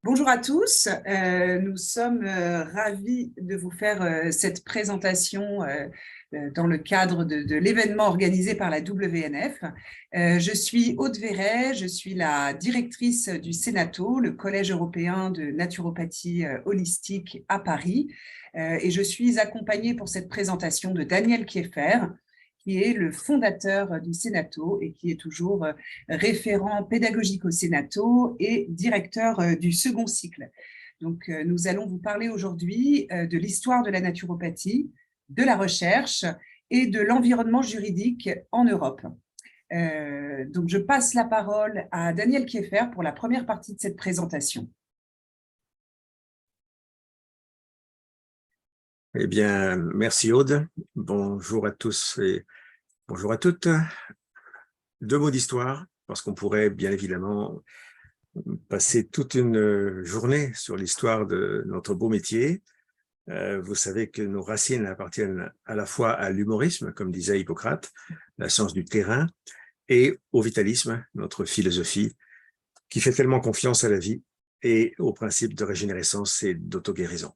Bonjour à tous, nous sommes ravis de vous faire cette présentation dans le cadre de l'événement organisé par la WNF. Je suis Aude Verret, je suis la directrice du Sénato, le Collège européen de naturopathie holistique à Paris, et je suis accompagnée pour cette présentation de Daniel Kieffer, qui est le fondateur du Sénato et qui est toujours référent pédagogique au Sénato et directeur du second cycle. Donc, nous allons vous parler aujourd'hui de l'histoire de la naturopathie, de la recherche et de l'environnement juridique en Europe. Donc, je passe la parole à Daniel Kieffer pour la première partie de cette présentation. Eh bien, merci Aude. Bonjour à tous et bonjour à toutes. Deux mots d'histoire, parce qu'on pourrait bien évidemment passer toute une journée sur l'histoire de notre beau métier. Vous savez que nos racines appartiennent à la fois à l'humorisme, comme disait Hippocrate, la science du terrain, et au vitalisme, notre philosophie, qui fait tellement confiance à la vie et aux principes de régénérescence et d'auto-guérison.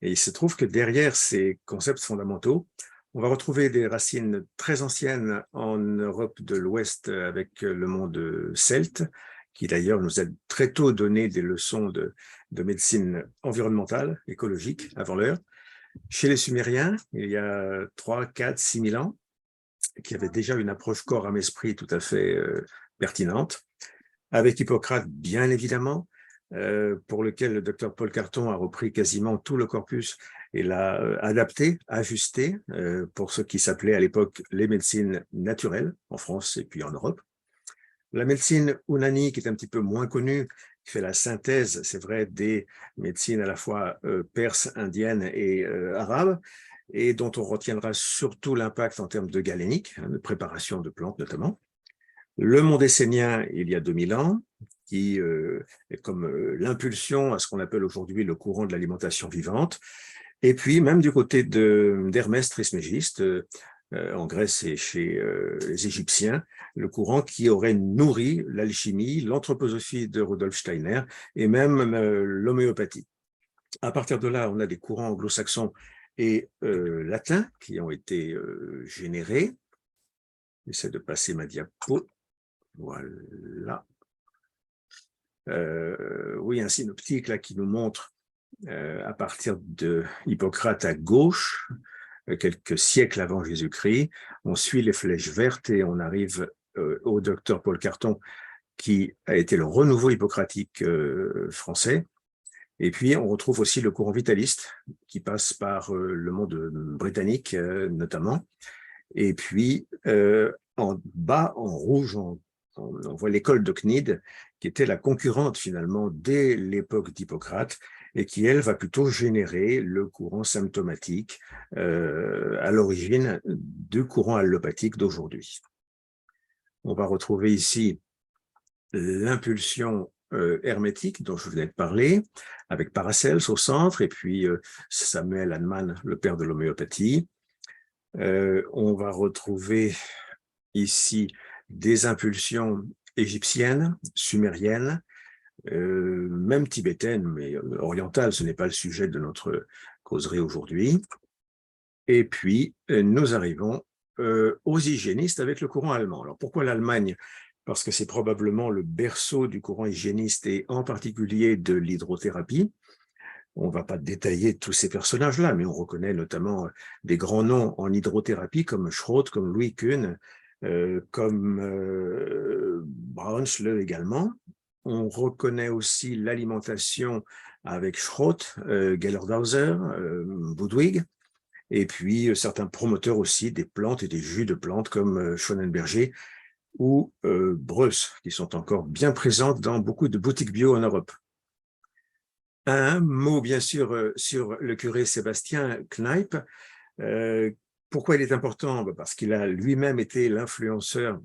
Et il se trouve que derrière ces concepts fondamentaux, on va retrouver des racines très anciennes en Europe de l'Ouest avec le monde celte, qui d'ailleurs nous a très tôt donné des leçons de médecine environnementale, écologique, avant l'heure. Chez les Sumériens, il y a 3, 4, 6 000 ans, qui avaient déjà une approche corps, âme, esprit tout à fait pertinente. Avec Hippocrate, bien évidemment, pour lequel le docteur Paul Carton a repris quasiment tout le corpus et l'a adapté, ajusté pour ce qui s'appelait à l'époque les médecines naturelles en France et puis en Europe. La médecine Unani, qui est un petit peu moins connue, qui fait la synthèse, c'est vrai, des médecines à la fois perses, indiennes et arabes, et dont on retiendra surtout l'impact en termes de galénique, de préparation de plantes notamment. Le monde essénien, il y a 2000 ans, qui est comme l'impulsion à ce qu'on appelle aujourd'hui le courant de l'alimentation vivante. Et puis, même du côté d'Hermès Trismégiste, en Grèce et chez les Égyptiens, le courant qui aurait nourri l'alchimie, l'anthroposophie de Rudolf Steiner et même l'homéopathie. À partir de là, on a des courants anglo-saxons et latins qui ont été générés. J'essaie de passer ma diapo. Voilà. Oui, un synoptique là qui nous montre à partir de Hippocrate à gauche, quelques siècles avant Jésus-Christ, on suit les flèches vertes et on arrive au docteur Paul Carton qui a été le renouveau hippocratique français. Et puis on retrouve aussi le courant vitaliste qui passe par le monde britannique notamment. Et puis en bas, en rouge, on voit l'école de Cnide, qui était la concurrente finalement dès l'époque d'Hippocrate, et qui, elle, va plutôt générer le courant symptomatique à l'origine du courant allopathique d'aujourd'hui. On va retrouver ici l'impulsion hermétique dont je venais de parler, avec Paracels au centre, et puis Samuel Hahnemann, le père de l'homéopathie. On va retrouver ici des impulsions égyptiennes, sumériennes, même tibétaines, mais orientales, ce n'est pas le sujet de notre causerie aujourd'hui. Et puis, nous arrivons aux hygiénistes avec le courant allemand. Alors, pourquoi l'Allemagne? Parce que c'est probablement le berceau du courant hygiéniste et en particulier de l'hydrothérapie. On ne va pas détailler tous ces personnages-là, mais on reconnaît notamment des grands noms en hydrothérapie comme Schroth, comme Louis Kuhn, comme Braunschle également. On reconnaît aussi l'alimentation avec Schroth, Gellerhauser, Budwig, et puis certains promoteurs aussi des plantes et des jus de plantes comme Schonenberger ou Breuss, qui sont encore bien présentes dans beaucoup de boutiques bio en Europe. Un mot, bien sûr, sur le curé Sébastien Kneipp. Pourquoi il est important? Parce qu'il a lui-même été l'influenceur,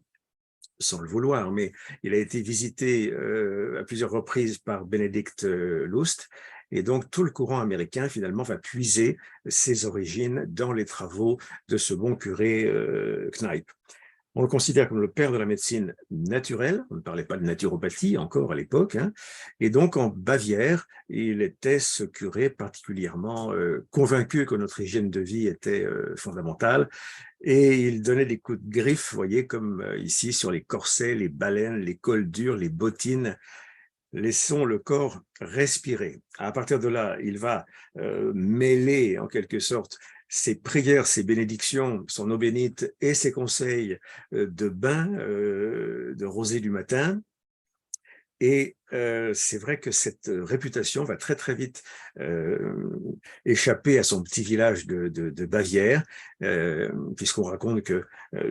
sans le vouloir, mais il a été visité à plusieurs reprises par Benedict Lust, et donc tout le courant américain, finalement, va puiser ses origines dans les travaux de ce bon curé Kneipp. On le considère comme le père de la médecine naturelle. On ne parlait pas de naturopathie encore à l'époque. Hein. Et donc, en Bavière, il était ce curé particulièrement convaincu que notre hygiène de vie était fondamentale. Et il donnait des coups de griffe, vous voyez, comme ici sur les corsets, les baleines, les cols durs, les bottines. Laissons le corps respirer. À partir de là, il va mêler en quelque sorte ses prières, ses bénédictions, son eau bénite et ses conseils de bain, de rosée du matin. Et c'est vrai que cette réputation va très très vite échapper à son petit village de Bavière, puisqu'on raconte que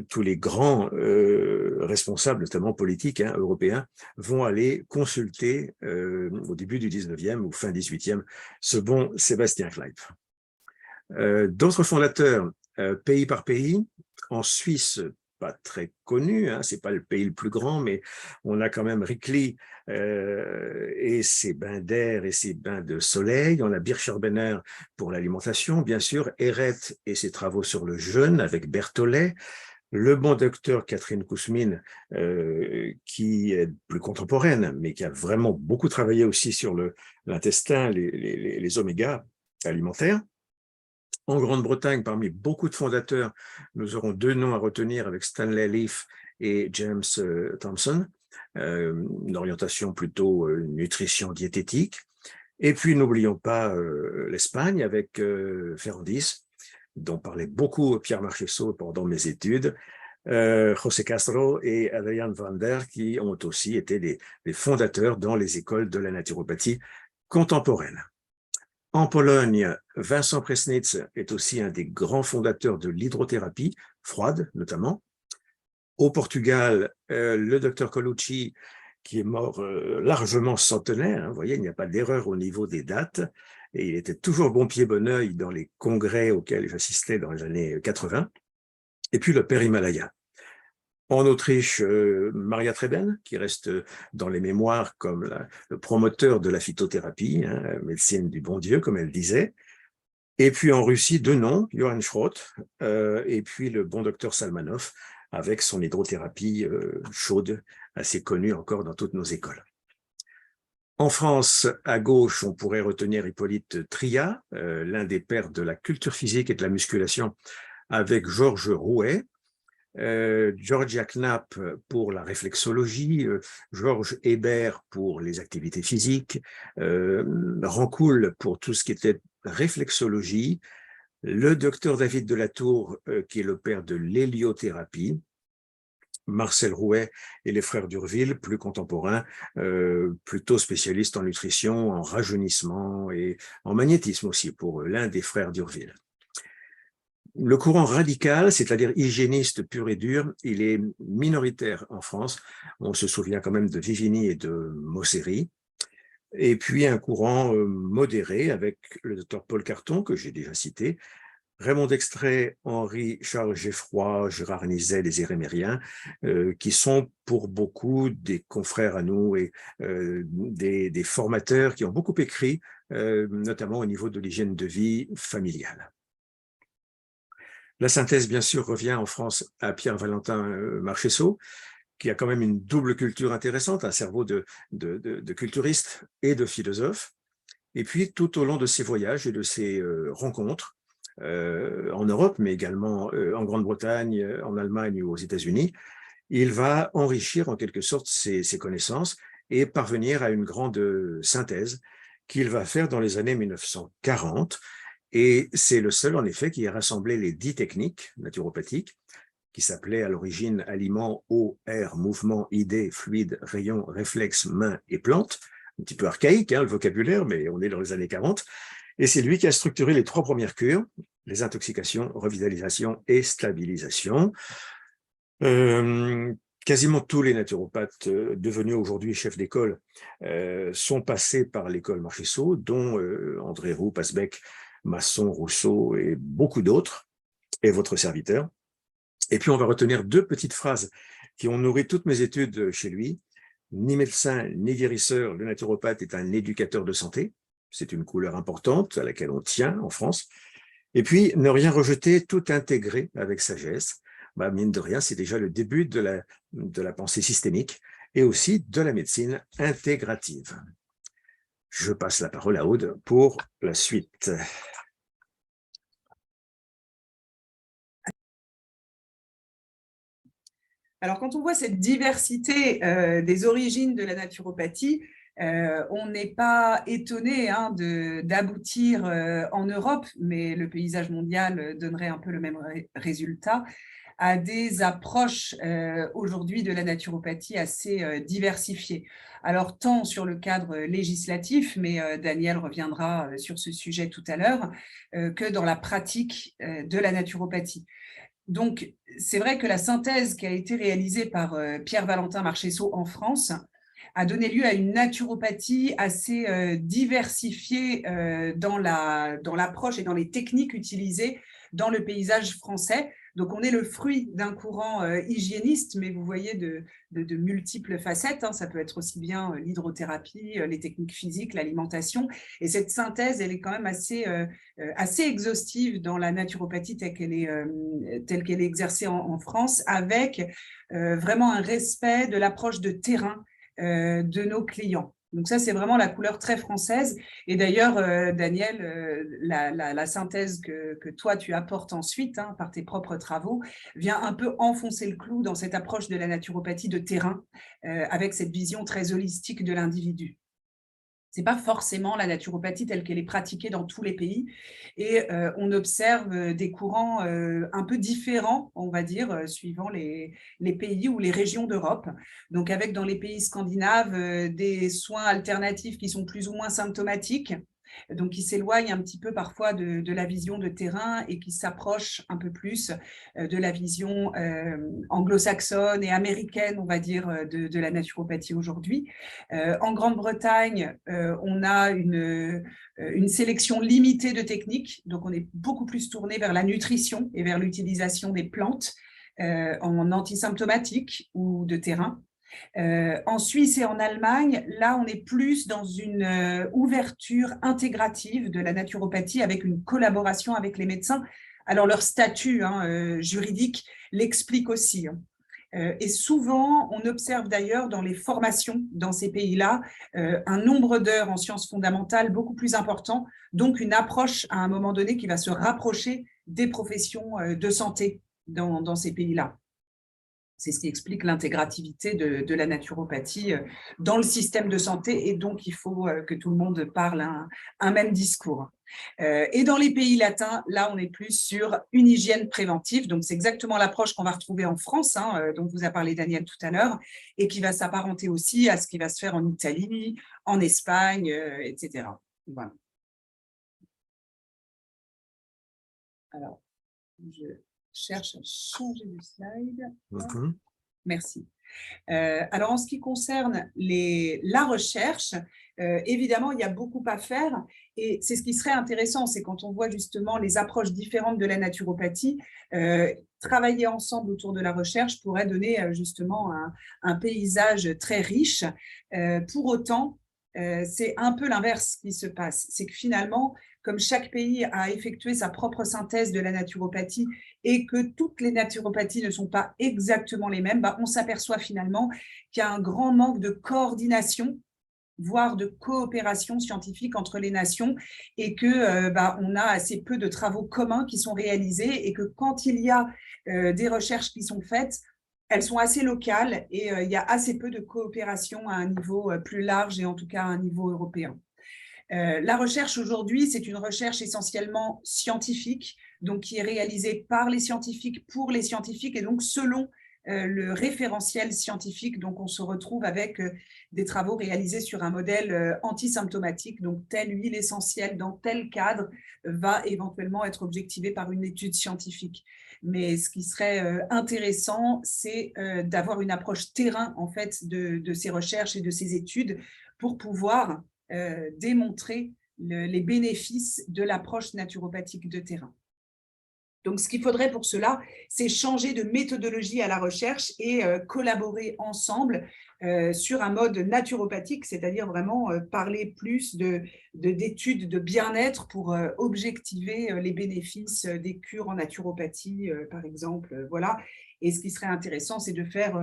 tous les grands responsables, notamment politiques, hein, européens, vont aller consulter au début du 19e ou fin 18e ce bon Sébastien Kleip. D'autres fondateurs, pays par pays, en Suisse, pas très connu, hein, c'est pas le pays le plus grand, mais on a quand même Ricli et ses bains d'air et ses bains de soleil. On a Bircherbenner pour l'alimentation, bien sûr, Eret et ses travaux sur le jeûne avec Berthollet. Le bon docteur Catherine Kousmine, qui est plus contemporaine, mais qui a vraiment beaucoup travaillé aussi sur l'intestin, les omégas alimentaires. En Grande-Bretagne, parmi beaucoup de fondateurs, nous aurons deux noms à retenir avec Stanley Leaf et James Thompson, une orientation plutôt nutrition diététique. Et puis, n'oublions pas l'Espagne avec Ferrandis, dont parlait beaucoup Pierre Marchessault pendant mes études, José Castro et Adrian van der, qui ont aussi été des fondateurs dans les écoles de la naturopathie contemporaine. En Pologne, Vincent Presnitz est aussi un des grands fondateurs de l'hydrothérapie, froide notamment. Au Portugal, le docteur Colucci, qui est mort largement centenaire, hein, vous voyez, il n'y a pas d'erreur au niveau des dates, et il était toujours bon pied bon oeil dans les congrès auxquels j'assistais dans les années 80. Et puis le père Himalaya. En Autriche, Maria Treben, qui reste dans les mémoires comme le promoteur de la phytothérapie, hein, médecine du bon Dieu, comme elle disait. Et puis en Russie, deux noms, Johann Schrott, et puis le bon docteur Salmanov, avec son hydrothérapie chaude, assez connue encore dans toutes nos écoles. En France, à gauche, on pourrait retenir Hippolyte Tria, l'un des pères de la culture physique et de la musculation, avec Georges Rouet, Georgia Knapp pour la réflexologie, Georges Hébert pour les activités physiques, Rancoul pour tout ce qui était réflexologie, le docteur David Delatour qui est le père de l'héliothérapie, Marcel Rouet et les frères d'Urville, plus contemporains, plutôt spécialistes en nutrition, en rajeunissement et en magnétisme aussi pour l'un des frères d'Urville. Le courant radical, c'est-à-dire hygiéniste pur et dur, il est minoritaire en France. On se souvient quand même de Vivini et de Mosseri. Et puis un courant modéré avec le docteur Paul Carton, que j'ai déjà cité, Raymond Dextray, Henri Charles Geffroy, Gérard Nizet, les Hérémériens, qui sont pour beaucoup des confrères à nous et des formateurs qui ont beaucoup écrit, notamment au niveau de l'hygiène de vie familiale. La synthèse, bien sûr, revient en France à Pierre-Valentin Marchessault, qui a quand même une double culture intéressante, un cerveau de culturiste et de philosophe. Et puis, tout au long de ses voyages et de ses rencontres, en Europe, mais également en Grande-Bretagne, en Allemagne ou aux États-Unis, il va enrichir en quelque sorte ses connaissances et parvenir à une grande synthèse qu'il va faire dans les années 1940. Et c'est le seul, en effet, qui a rassemblé les 10 techniques naturopathiques, qui s'appelaient à l'origine aliments, eau, air, mouvement, idées, fluide, rayons, réflexes, mains et plantes. Un petit peu archaïque, hein, le vocabulaire, mais on est dans les années 40. Et c'est lui qui a structuré les 3 premières cures, les intoxications, revitalisation et stabilisation. Quasiment tous les naturopathes devenus aujourd'hui chefs d'école sont passés par l'école Marchessault, dont André Roux, Passebec, Masson, Rousseau et beaucoup d'autres, et votre serviteur. Et puis on va retenir 2 petites phrases qui ont nourri toutes mes études chez lui. Ni médecin, ni guérisseur, le naturopathe est un éducateur de santé. C'est une couleur importante à laquelle on tient en France. Et puis, ne rien rejeter, tout intégrer avec sagesse. mine de rien, c'est déjà le début de la pensée systémique et aussi de la médecine intégrative. Je passe la parole à Aude pour la suite. Alors, quand on voit cette diversité des origines de la naturopathie, on n'est pas étonné d'aboutir en Europe, mais le paysage mondial donnerait un peu le même résultat, à des approches aujourd'hui de la naturopathie assez diversifiées. Alors, tant sur le cadre législatif, mais Daniel reviendra sur ce sujet tout à l'heure, que dans la pratique de la naturopathie. Donc, c'est vrai que la synthèse qui a été réalisée par Pierre-Valentin Marchessault en France a donné lieu à une naturopathie assez diversifiée dans l'approche et dans les techniques utilisées dans le paysage français. Donc, on est le fruit d'un courant hygiéniste, mais vous voyez de multiples facettes. Ça peut être aussi bien l'hydrothérapie, les techniques physiques, l'alimentation. Et cette synthèse, elle est quand même assez exhaustive dans la naturopathie telle qu'elle est exercée en France, avec vraiment un respect de l'approche de terrain de nos clients. Donc ça, c'est vraiment la couleur très française. Et d'ailleurs, Daniel, la synthèse que toi, tu apportes ensuite par tes propres travaux, vient un peu enfoncer le clou dans cette approche de la naturopathie de terrain, avec cette vision très holistique de l'individu. Ce n'est pas forcément la naturopathie telle qu'elle est pratiquée dans tous les pays. Et on observe des courants un peu différents, on va dire, suivant les pays ou les régions d'Europe. Donc, avec dans les pays scandinaves des soins alternatifs qui sont plus ou moins symptomatiques, donc qui s'éloignent un petit peu parfois de la vision de terrain et qui s'approchent un peu plus de la vision anglo-saxonne et américaine, on va dire, de la naturopathie aujourd'hui. En Grande-Bretagne, on a une sélection limitée de techniques, donc on est beaucoup plus tourné vers la nutrition et vers l'utilisation des plantes en antisymptomatique ou de terrain. En Suisse et en Allemagne, là, on est plus dans une ouverture intégrative de la naturopathie avec une collaboration avec les médecins. Alors, leur statut juridique l'explique aussi. Et souvent, on observe d'ailleurs dans les formations dans ces pays-là un nombre d'heures en sciences fondamentales beaucoup plus important, donc une approche à un moment donné qui va se rapprocher des professions de santé dans ces pays-là. C'est ce qui explique l'intégrativité de la naturopathie dans le système de santé, et donc il faut que tout le monde parle un même discours. Et dans les pays latins, là, on est plus sur une hygiène préventive. Donc, c'est exactement l'approche qu'on va retrouver en France, dont vous a parlé Daniel tout à l'heure, et qui va s'apparenter aussi à ce qui va se faire en Italie, en Espagne, etc. Voilà. Alors, je cherche à changer de slide. Merci. Alors, en ce qui concerne la recherche, évidemment, il y a beaucoup à faire, et c'est ce qui serait intéressant, c'est quand on voit justement les approches différentes de la naturopathie, travailler ensemble autour de la recherche pourrait donner justement un paysage très riche. Pour autant, c'est un peu l'inverse qui se passe. C'est que finalement, comme chaque pays a effectué sa propre synthèse de la naturopathie et que toutes les naturopathies ne sont pas exactement les mêmes, on s'aperçoit finalement qu'il y a un grand manque de coordination, voire de coopération scientifique entre les nations, et que on a assez peu de travaux communs qui sont réalisés, et que quand il y a des recherches qui sont faites, elles sont assez locales, et il y a assez peu de coopération à un niveau plus large, et en tout cas à un niveau européen. La recherche aujourd'hui, c'est une recherche essentiellement scientifique, donc qui est réalisée par les scientifiques, pour les scientifiques, et donc selon le référentiel scientifique. Donc, on se retrouve avec des travaux réalisés sur un modèle antisymptomatique. Donc, telle huile essentielle dans tel cadre va éventuellement être objectivée par une étude scientifique. Mais ce qui serait intéressant, c'est d'avoir une approche terrain, en fait, de ces recherches et de ces études pour pouvoir démontrer les bénéfices de l'approche naturopathique de terrain. Donc, ce qu'il faudrait pour cela, c'est changer de méthodologie à la recherche et collaborer ensemble sur un mode naturopathique, c'est-à-dire vraiment parler plus d'études de bien-être pour objectiver les bénéfices des cures en naturopathie, par exemple. Voilà. Et ce qui serait intéressant, c'est de faire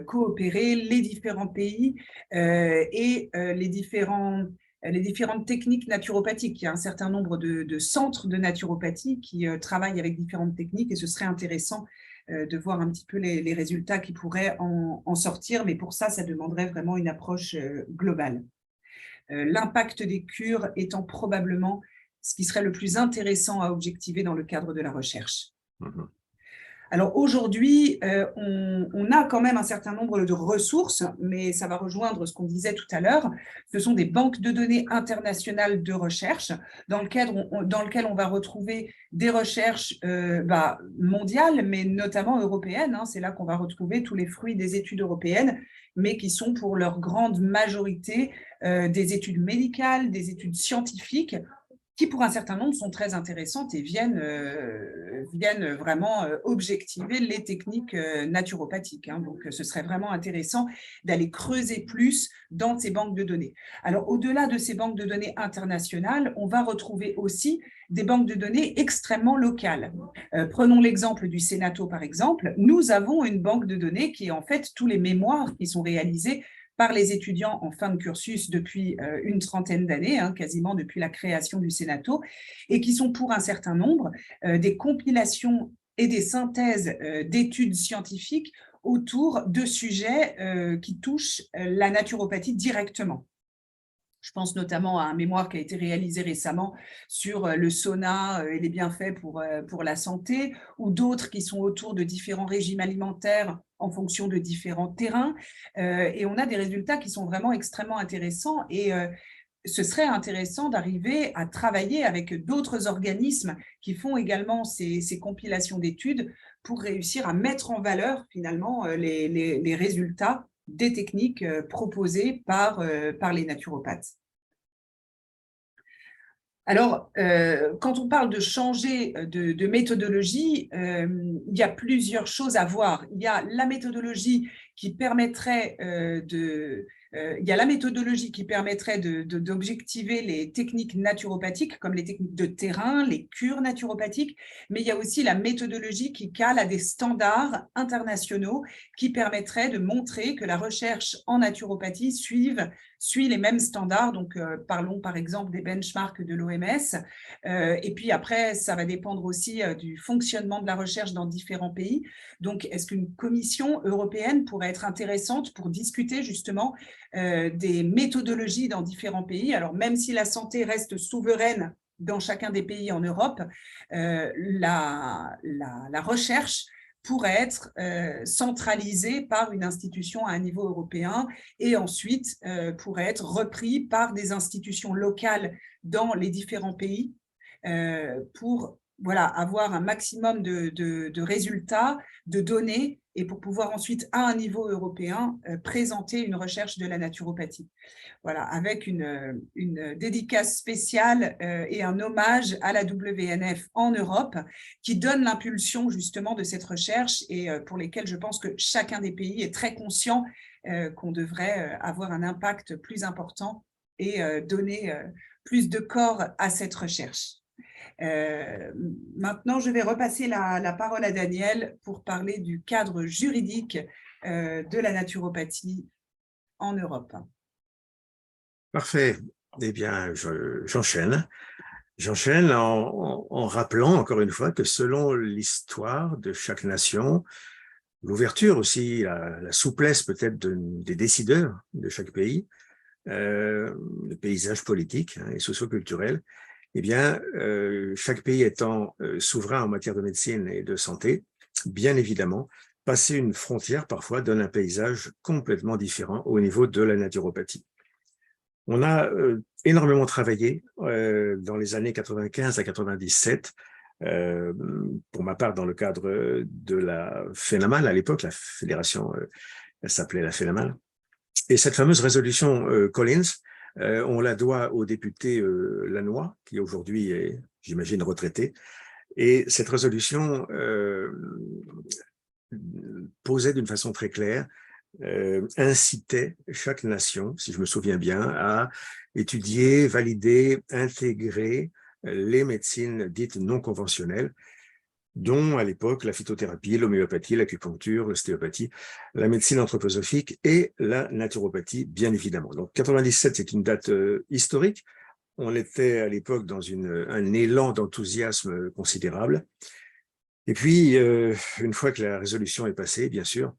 coopérer les différents pays et les différentes techniques naturopathiques. Il y a un certain nombre de centres de naturopathie qui travaillent avec différentes techniques et ce serait intéressant de voir un petit peu les résultats qui pourraient en sortir. Mais pour ça, ça demanderait vraiment une approche globale. L'impact des cures étant probablement ce qui serait le plus intéressant à objectiver dans le cadre de la recherche. Alors aujourd'hui, on a quand même un certain nombre de ressources, mais ça va rejoindre ce qu'on disait tout à l'heure. Ce sont des banques de données internationales de recherche dans lequel on va retrouver des recherches mondiales, mais notamment européennes. C'est là qu'on va retrouver tous les fruits des études européennes, mais qui sont pour leur grande majorité des études médicales, des études scientifiques, qui pour un certain nombre sont très intéressantes et viennent vraiment objectiver les techniques naturopathiques. Donc, ce serait vraiment intéressant d'aller creuser plus dans ces banques de données. Alors, au-delà de ces banques de données internationales, on va retrouver aussi des banques de données extrêmement locales. Prenons l'exemple du Sénato, par exemple. Nous avons une banque de données qui est en fait tous les mémoires qui sont réalisés par les étudiants en fin de cursus depuis une trentaine d'années, quasiment depuis la création du Sénato, et qui sont pour un certain nombre des compilations et des synthèses d'études scientifiques autour de sujets qui touchent la naturopathie directement. Je pense notamment à un mémoire qui a été réalisé récemment sur le sauna et les bienfaits pour la santé, ou d'autres qui sont autour de différents régimes alimentaires en fonction de différents terrains. Et on a des résultats qui sont vraiment extrêmement intéressants. Et ce serait intéressant d'arriver à travailler avec d'autres organismes qui font également ces compilations d'études pour réussir à mettre en valeur finalement les résultats des techniques proposées par les naturopathes. Alors, quand on parle de changer de méthodologie, il y a plusieurs choses à voir. Il y a la méthodologie qui permettrait d'objectiver les techniques naturopathiques, comme les techniques de terrain, les cures naturopathiques, mais il y a aussi la méthodologie qui cale à des standards internationaux qui permettraient de montrer que la recherche en naturopathie suit les mêmes standards. Donc, parlons par exemple des benchmarks de l'OMS. Et puis après, ça va dépendre aussi du fonctionnement de la recherche dans différents pays. Donc, est-ce qu'une commission européenne pourrait être intéressante pour discuter justement des méthodologies dans différents pays? Alors, même si la santé reste souveraine dans chacun des pays en Europe, la recherche pourrait être centralisée par une institution à un niveau européen et ensuite pourrait être repris par des institutions locales dans les différents pays pour avoir un maximum de résultats, de données, et pour pouvoir ensuite, à un niveau européen, présenter une recherche de la naturopathie. Voilà, avec une dédicace spéciale et un hommage à la WNF en Europe, qui donne l'impulsion justement de cette recherche et pour lesquelles je pense que chacun des pays est très conscient qu'on devrait avoir un impact plus important et donner plus de corps à cette recherche. Maintenant, je vais repasser la parole à Daniel pour parler du cadre juridique de la naturopathie en Europe. Parfait. Eh bien, j'enchaîne. J'enchaîne en rappelant encore une fois que selon l'histoire de chaque nation, l'ouverture aussi, la souplesse peut-être des décideurs de chaque pays, le paysage politique et socio-culturel, eh bien, chaque pays étant souverain en matière de médecine et de santé, bien évidemment, passer une frontière parfois donne un paysage complètement différent au niveau de la naturopathie. On a énormément travaillé dans les années 95 à 97, pour ma part dans le cadre de la FENAMAL à l'époque, la fédération, elle s'appelait la FENAMAL. Et cette fameuse résolution Collins, on la doit au député Lannoy, qui aujourd'hui est, j'imagine, retraité. Et cette résolution posait d'une façon très claire, incitait chaque nation, si je me souviens bien, à étudier, valider, intégrer les médecines dites non conventionnelles dont à l'époque la phytothérapie, l'homéopathie, l'acupuncture, l'ostéopathie, la médecine anthroposophique et la naturopathie, bien évidemment. Donc 97, c'est une date historique. On était à l'époque dans un élan d'enthousiasme considérable. Et puis, une fois que la résolution est passée, bien sûr,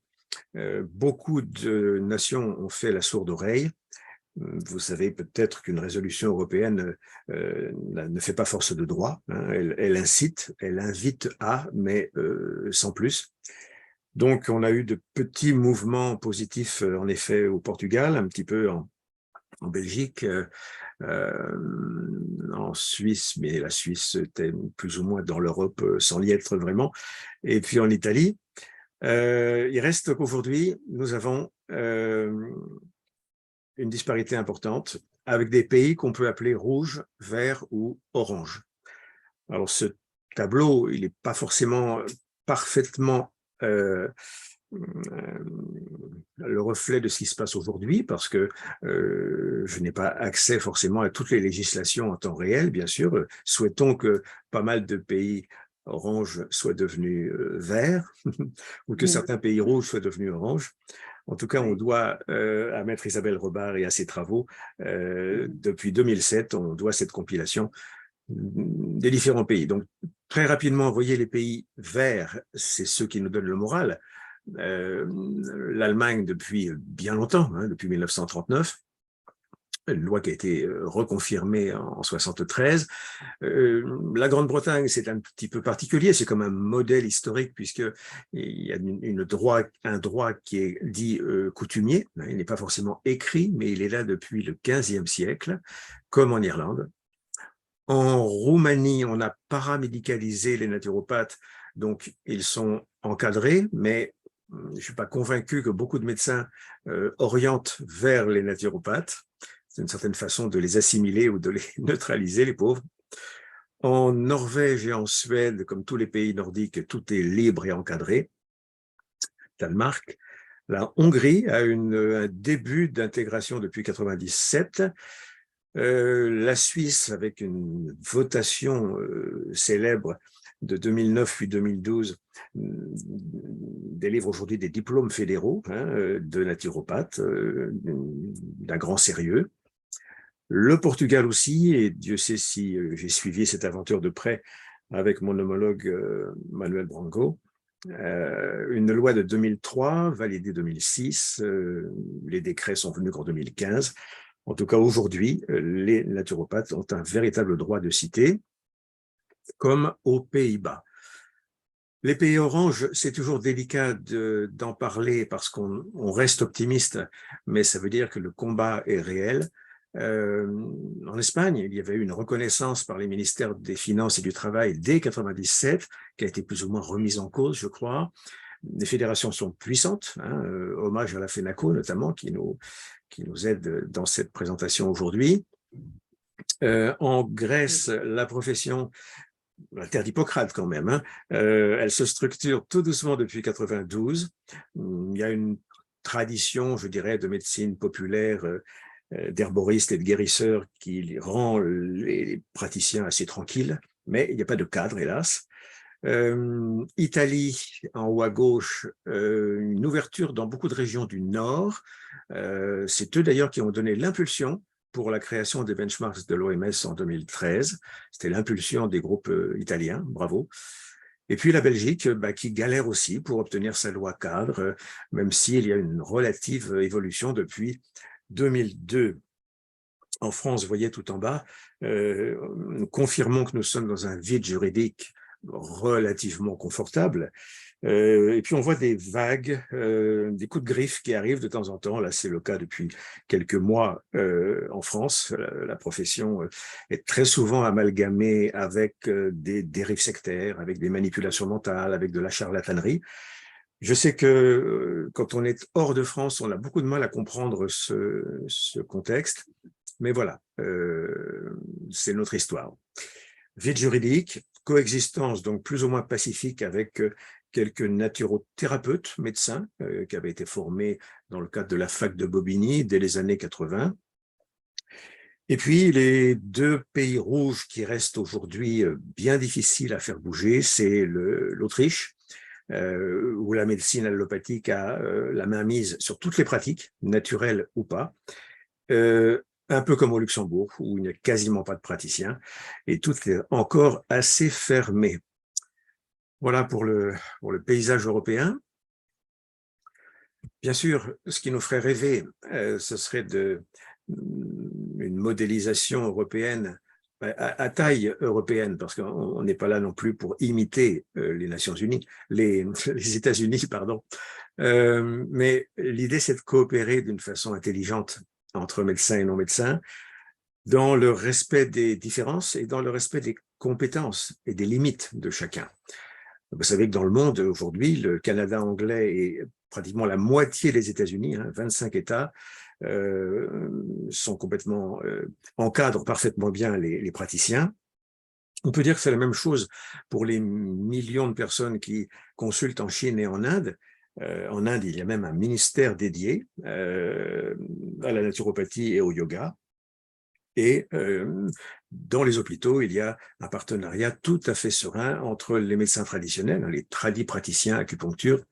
beaucoup de nations ont fait la sourde oreille. Vous savez peut-être qu'une résolution européenne ne fait pas force de droit. Hein, elle incite, elle invite à, mais sans plus. Donc, on a eu de petits mouvements positifs, en effet, au Portugal, un petit peu en Belgique, en Suisse, mais la Suisse était plus ou moins dans l'Europe sans y être vraiment, et puis en Italie. Il reste qu'aujourd'hui, nous avons une disparité importante avec des pays qu'on peut appeler rouge, vert ou orange. Alors ce tableau, il n'est pas forcément parfaitement le reflet de ce qui se passe aujourd'hui, parce que je n'ai pas accès forcément à toutes les législations en temps réel, bien sûr. Souhaitons que pas mal de pays orange soient devenus verts, ou que certains pays rouges soient devenus orange. En tout cas, on doit à Maître Isabelle Robard et à ses travaux, depuis 2007, on doit cette compilation des différents pays. Donc, très rapidement, vous voyez, les pays verts, c'est ceux qui nous donnent le moral. L'Allemagne depuis bien longtemps, hein, depuis 1939, une loi qui a été reconfirmée en 73. La Grande-Bretagne, c'est un petit peu particulier, c'est comme un modèle historique puisqu'il y a un droit qui est dit coutumier, il n'est pas forcément écrit, mais il est là depuis le XVe siècle, comme en Irlande. En Roumanie, on a paramédicalisé les naturopathes, donc ils sont encadrés, mais je ne suis pas convaincu que beaucoup de médecins orientent vers les naturopathes. C'est une certaine façon de les assimiler ou de les neutraliser, les pauvres. En Norvège et en Suède, comme tous les pays nordiques, tout est libre et encadré. Danemark. La Hongrie a un début d'intégration depuis 1997. La Suisse, avec une votation célèbre de 2009 puis 2012, délivre aujourd'hui des diplômes fédéraux de naturopathes d'un grand sérieux. Le Portugal aussi, et Dieu sait si j'ai suivi cette aventure de près avec mon homologue Manuel Branco. Une loi de 2003, validée 2006, les décrets sont venus qu'en 2015. En tout cas, aujourd'hui, les naturopathes ont un véritable droit de cité, comme aux Pays-Bas. Les pays oranges, c'est toujours délicat d'en parler parce qu'on reste optimiste, mais ça veut dire que le combat est réel. En Espagne, il y avait eu une reconnaissance par les ministères des Finances et du Travail dès 1997, qui a été plus ou moins remise en cause, je crois. Les fédérations sont puissantes, hommage à la FENACO notamment, qui nous aide dans cette présentation aujourd'hui. En Grèce, la profession, la terre d'Hippocrate quand même, elle se structure tout doucement depuis 92. Il y a une tradition, je dirais, de médecine populaire, d'herboristes et de guérisseurs qui rend les praticiens assez tranquilles, mais il n'y a pas de cadre, hélas. Italie, en haut à gauche, une ouverture dans beaucoup de régions du Nord. C'est eux d'ailleurs qui ont donné l'impulsion pour la création des benchmarks de l'OMS en 2013. C'était l'impulsion des groupes italiens, bravo. Et puis la Belgique, qui galère aussi pour obtenir sa loi cadre, même s'il y a une relative évolution depuis 2002. En France, vous voyez tout en bas, nous confirmons que nous sommes dans un vide juridique relativement confortable. Et puis on voit des vagues, des coups de griffe qui arrivent de temps en temps. Là, c'est le cas depuis quelques mois en France. La profession est très souvent amalgamée avec des dérives sectaires, avec des manipulations mentales, avec de la charlatanerie. Je sais que quand on est hors de France, on a beaucoup de mal à comprendre ce contexte. Mais voilà, c'est notre histoire. Vide juridique, coexistence donc plus ou moins pacifique avec quelques naturothérapeutes, médecins, qui avaient été formés dans le cadre de la fac de Bobigny dès les années 80. Et puis, les deux pays rouges qui restent aujourd'hui bien difficiles à faire bouger, c'est l'Autriche, où la médecine allopathique a la main mise sur toutes les pratiques, naturelles ou pas, un peu comme au Luxembourg, où il n'y a quasiment pas de praticiens, et tout est encore assez fermé. Voilà pour le paysage européen. Bien sûr, ce qui nous ferait rêver, ce serait une modélisation européenne à taille européenne, parce qu'on n'est pas là non plus pour imiter les Nations Unies, les États-Unis, pardon. Mais l'idée, c'est de coopérer d'une façon intelligente entre médecins et non-médecins, dans le respect des différences et dans le respect des compétences et des limites de chacun. Vous savez que dans le monde aujourd'hui, le Canada anglais et pratiquement la moitié des États-Unis, 25 États, sont complètement encadrent parfaitement bien les praticiens. On peut dire que c'est la même chose pour les millions de personnes qui consultent en Chine et en Inde. En Inde, il y a même un ministère dédié à la naturopathie et au yoga. Et dans les hôpitaux, il y a un partenariat tout à fait serein entre les médecins traditionnels, les praticiens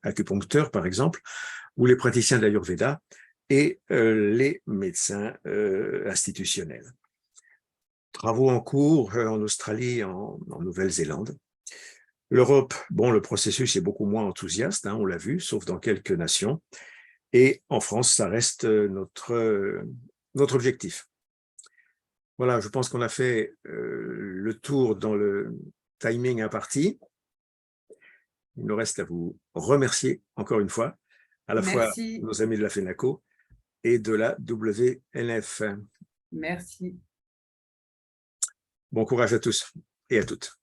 acupuncteurs par exemple, ou les praticiens de l'Ayurveda, et les médecins institutionnels. Travaux en cours en Australie, en Nouvelle-Zélande. L'Europe, bon, le processus est beaucoup moins enthousiaste, on l'a vu, sauf dans quelques nations. Et en France, ça reste notre objectif. Voilà, je pense qu'on a fait le tour dans le timing imparti. Il nous reste à vous remercier encore une fois, à la fois Merci. nos amis de la FENACO et de la WNF. Merci. Bon courage à tous et à toutes.